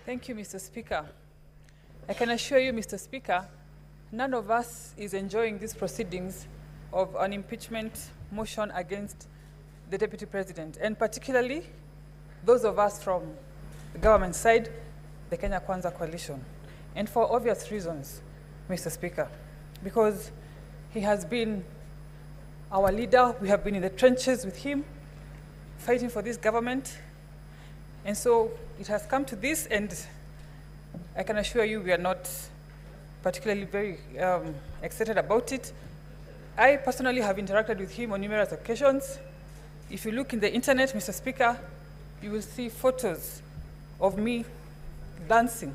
Thank you, Mr. Speaker. I can assure you, Mr. Speaker, none of us is enjoying these proceedings of an impeachment motion against the Deputy President, and particularly those of us from the government side, the Kenya Kwanza coalition. And for obvious reasons, Mr. Speaker, because he has been our leader, we have been in the trenches with him, fighting for this government. And so it has come to this, and I can assure you we are not particularly very excited about it. I personally have interacted with him on numerous occasions. If you look in the internet, Mr. Speaker, you will see photos of me dancing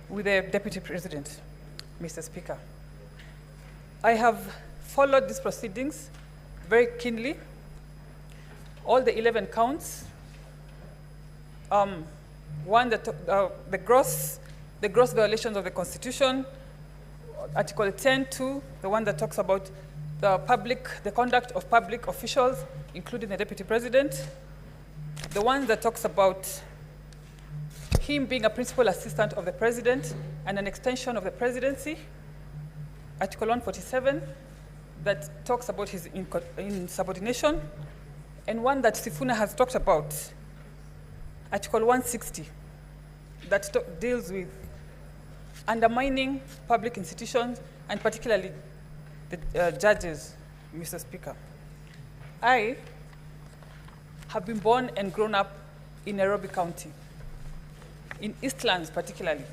with the Deputy President, Mr. Speaker. I have followed these proceedings very keenly. All the 11 counts, one that the gross violations of the Constitution, Article 10(2), the one that talks about the conduct of public officials, including the Deputy President, the one that talks about him being a principal assistant of the President and an extension of the presidency, Article 147, that talks about his insubordination, and one that Sifuna has talked about, Article 160, that deals with undermining public institutions, and particularly the judges, Mr. Speaker. I have been born and grown up in Nairobi County, in Eastlands particularly.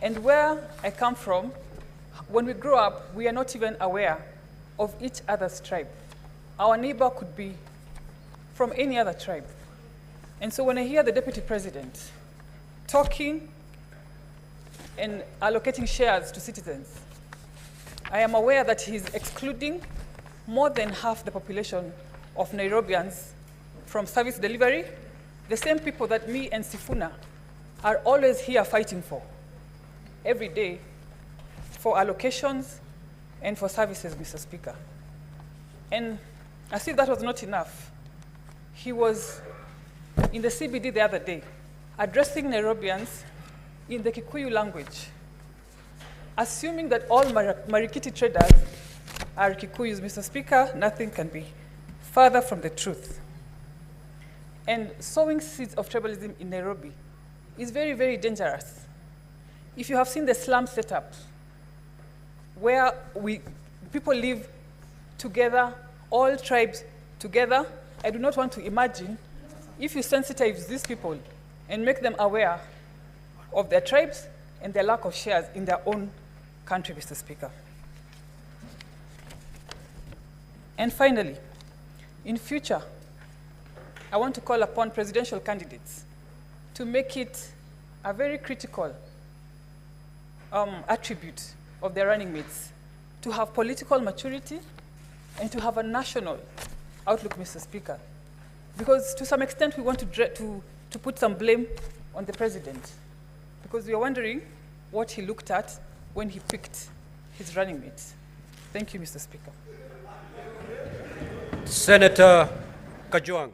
And where I come from, when we grow up, we are not even aware of each other's tribe. Our neighbor could be from any other tribe. And so when I hear the Deputy President talking and allocating shares to citizens, I am aware that he's excluding more than half the population of Nairobians from service delivery, the same people that me and Sifuna are always here fighting for, every day, for allocations and for services, Mr. Speaker. And as if that was not enough, he was in the CBD the other day, addressing Nairobians in the Kikuyu language, assuming that all Marikiti traders are Kikuyus. Mr. Speaker, nothing can be further from the truth. And sowing seeds of tribalism in Nairobi is very, very dangerous. If you have seen the slum setup, where people live together, all tribes together, I do not want to imagine if you sensitize these people and make them aware of their tribes and their lack of shares in their own country, Mr. Speaker. And finally, in future, I want to call upon presidential candidates to make it a very critical attribute of their running mates, to have political maturity and to have a national outlook, Mr. Speaker. Because to some extent, we want to put some blame on the president, because we are wondering what he looked at when he picked his running mates. Thank you, Mr. Speaker. Senator Kajwang.